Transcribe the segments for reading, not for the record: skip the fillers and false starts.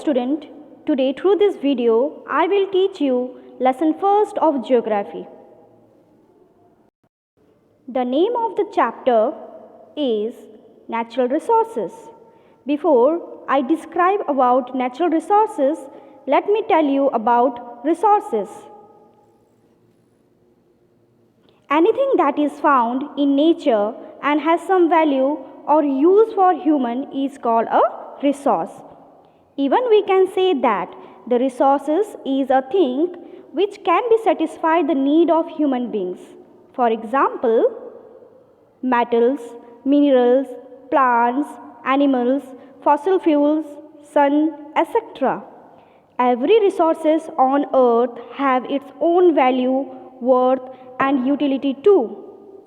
student. Today through this video I will teach you lesson first of geography. The name of the chapter is natural resources. Before I describe about natural resources, let me tell you about resources. Anything that is found in nature and has some value or use for human is called a resource. Even we can say that the resources is a thing which can be satisfy the need of human beings. For example, metals, minerals, plants, animals, fossil fuels, sun, etc. Every resources on earth have its own value, worth and utility too.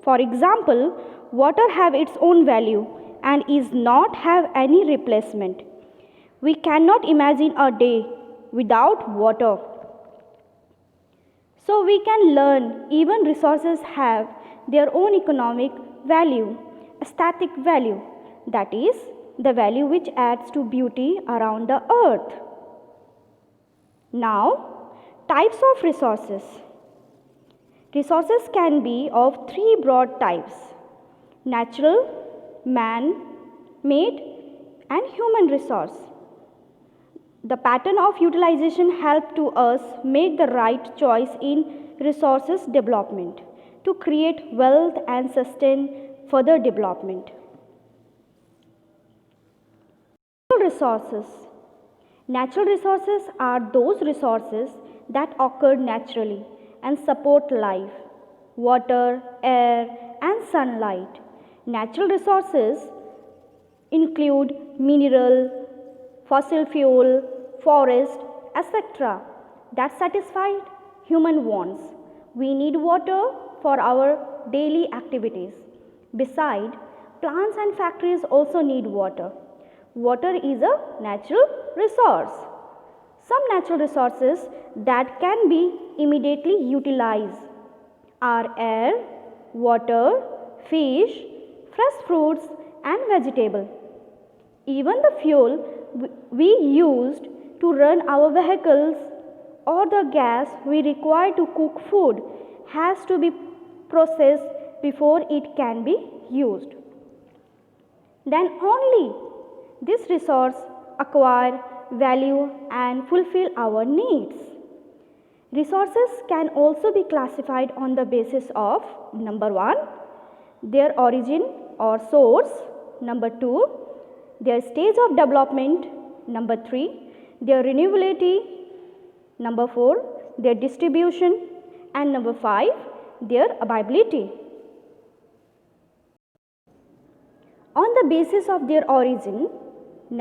For example, water have its own value and is not have any replacement. We cannot imagine a day without water. So we can learn even resources have their own economic value, aesthetic value, that is the value which adds to beauty around the earth. Now, types of resources. Resources can be of three broad types: natural, man-made and human resource. The pattern of utilization helps to us make the right choice in resources development to create wealth and sustain further development. Natural resources. Natural resources are those resources that occur naturally and support life: water, air and sunlight. Natural resources include mineral, fossil fuel, forest, etc. that satisfy human wants. We need water for our daily activities. Besides, plants and factories also need water. Water is a natural resource. Some natural resources that can be immediately utilized are air, water, fish, fresh fruits and vegetables. Even the fuel we used to run our vehicles or the gas we require to cook food has to be processed before it can be used. Then only this resource acquire value and fulfill our needs. Resources can also be classified on the basis of: number 1, their origin or source; number 2, their stage of development; number 3, their renewability; number 4, their distribution; and number 5, their availability. On the basis of their origin,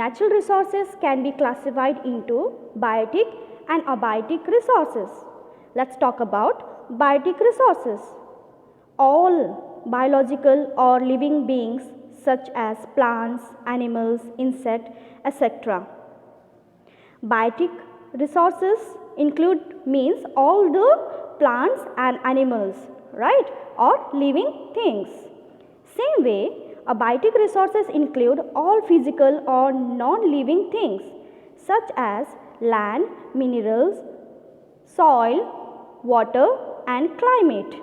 natural resources can be classified into biotic and abiotic resources. Let's talk about biotic resources. All biological or living beings such as plants, animals, insects, etc. Biotic resources means all the plants and animals, right, or living things. Same way, abiotic resources include all physical or non-living things such as land, minerals, soil, water and climate.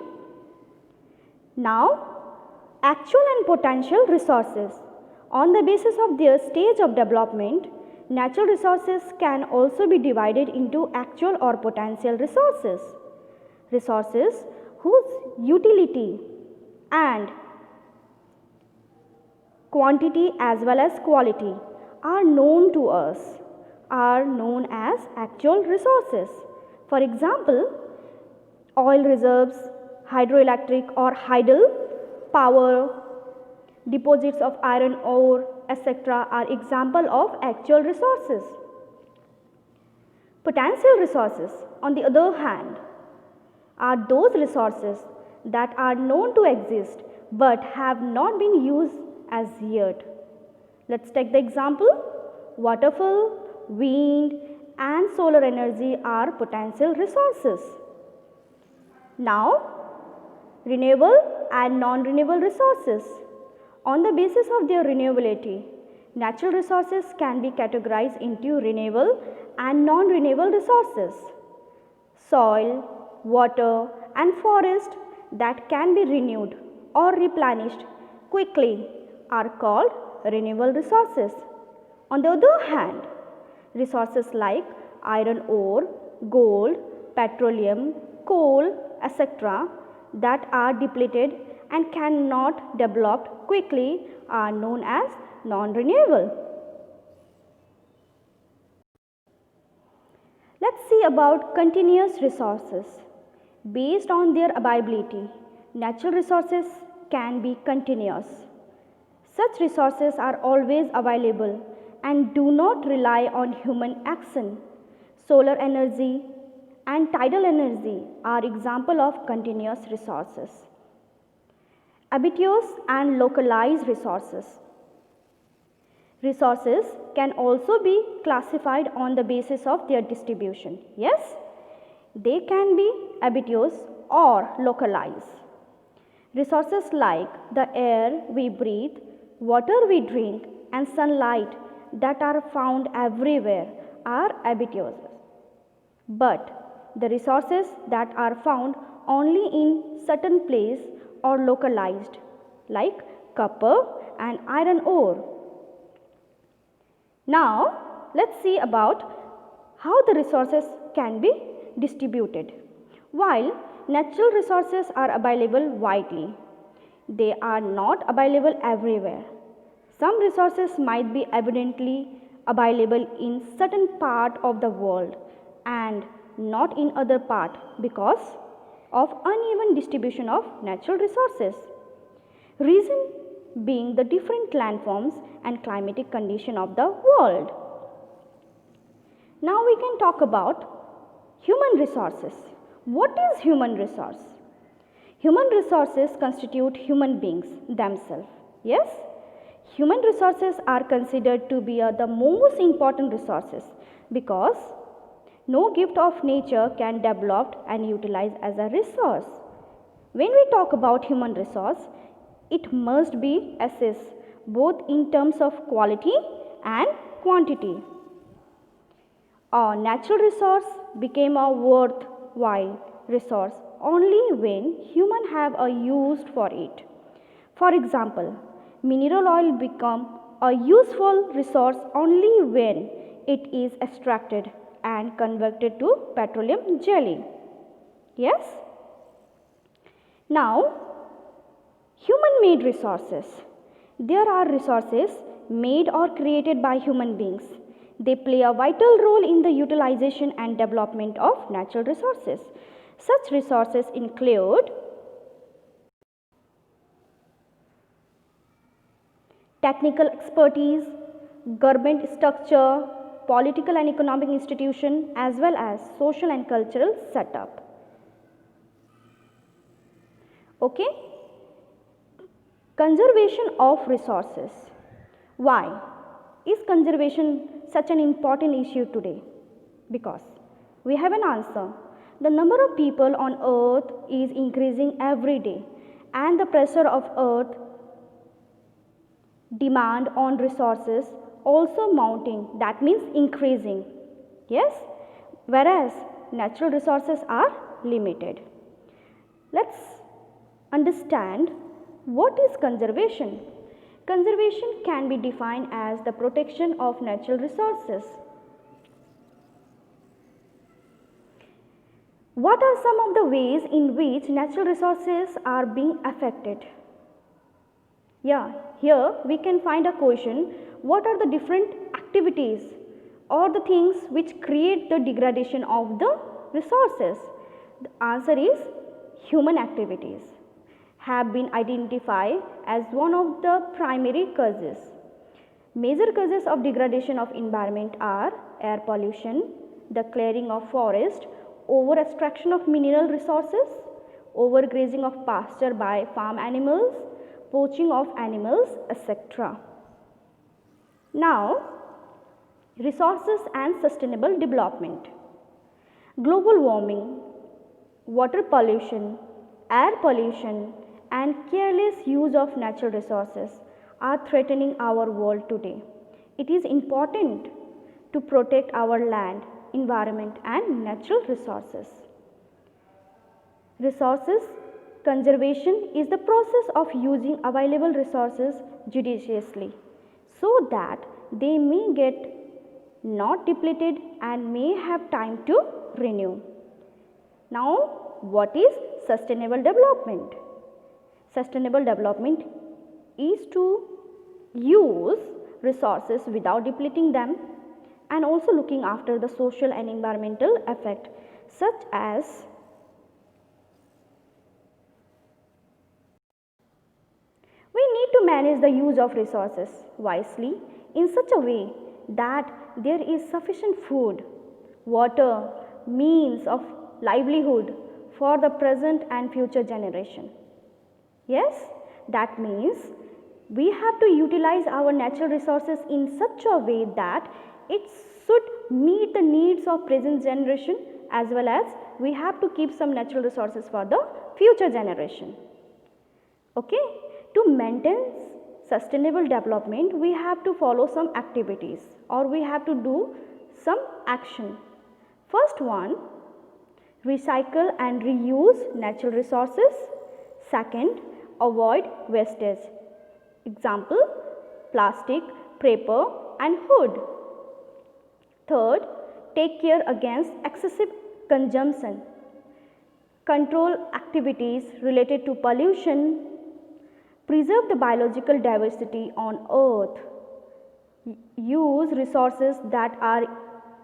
Now, actual and potential resources. On the basis of their stage of development, natural resources can also be divided into actual or potential resources. Resources whose utility and quantity as well as quality are known to us are known as actual resources. For example, oil reserves, hydroelectric or tidal power, deposits of iron ore, etc. are example of actual resources. Potential resources, on the other hand, are those resources that are known to exist but have not been used as yet. Let's take the example: waterfall, wind and solar energy are potential resources. Now, renewable and non-renewable resources. On the basis of their renewability, Natural resources can be categorized into renewable and non-renewable resources. Soil, water and forest that can be renewed or replenished quickly are called renewable resources. On the other hand, resources like iron ore, gold, petroleum, coal, etc. that are depleted and cannot develop quickly are known as non-renewable. Let's see about continuous resources. Based on their availability, natural resources can be continuous. Such resources are always available and do not rely on human action. Solar energy and tidal energy are examples of continuous resources. Habitous and localized resources. Resources can also be classified on the basis of their distribution. Yes, they can be habitous or localized. Resources like the air we breathe, water we drink and sunlight that are found everywhere are habitous. But the resources that are found only in certain place or localized like copper and iron ore. Now let's see about how the resources can be distributed. While natural resources are available widely, they are not available everywhere. Some resources might be evidently available in certain part of the world and not in other part because of uneven distribution of natural resources. Reason being the different landforms and climatic condition of the world. Now we can talk about human resources. What is human resource? Human resources constitute human beings themselves. Yes? Human resources are considered to be the most important resources because no gift of nature can develop and utilize as a resource. When we talk about human resource, it must be assessed both in terms of quality and quantity. A natural resource became a worthwhile resource only when humans have a use for it. For example, mineral oil become a useful resource only when it is extracted and converted to petroleum jelly. Yes? Now, human-made resources. There are resources made or created by human beings. They play a vital role in the utilization and development of natural resources. Such resources include technical expertise, government structure, political and economic institution, as well as social and cultural setup. Okay? Conservation of resources. Why is conservation such an important issue today? Because we have an answer. The number of people on earth is increasing every day and the pressure of earth demand on resources also mounting, that means increasing. Yes? Whereas natural resources are limited. Let's understand what is conservation. Conservation can be defined as the protection of natural resources. What are some of the ways in which natural resources are being affected? Yeah, here we can find a question, what are the different activities or the things which create the degradation of the resources? The answer is human activities have been identified as one of the primary causes. Major causes of degradation of environment are air pollution, the clearing of forest, over extraction of mineral resources, overgrazing of pasture by farm animals, poaching of animals, etc. Now, resources and sustainable development. Global warming, water pollution, air pollution and careless use of natural resources are threatening our world today. it is important to protect our land, environment and natural resources. Resources conservation is the process of using available resources judiciously so that they may get not depleted and may have time to renew. Now, what is sustainable development? Sustainable development is to use resources without depleting them and also looking after the social and environmental effect, such as we need to manage the use of resources wisely in such a way that there is sufficient food, water, means of livelihood for the present and future generation. Yes, that means we have to utilize our natural resources in such a way that it should meet the needs of present generation, as well as we have to keep some natural resources for the future generation. Okay, to maintain sustainable development, we have to follow some activities or we have to do some action. First one, recycle and reuse natural resources. Second, avoid wastage. Example, plastic, paper and food. Third, take care against excessive consumption. Control activities related to pollution. Preserve the biological diversity on earth. Use resources that are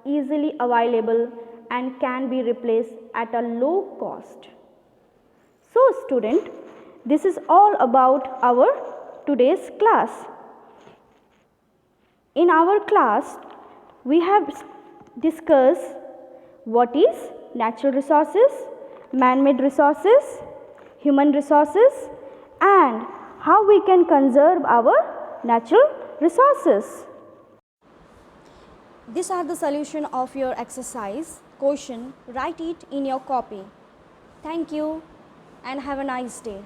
easily available and can be replaced at a low cost. So student, this is all about our today's class. In our class, we have discussed what is natural resources, man-made resources, human resources and how we can conserve our natural resources. These are the solution of your exercise question. Write it in your copy. Thank you and have a nice day.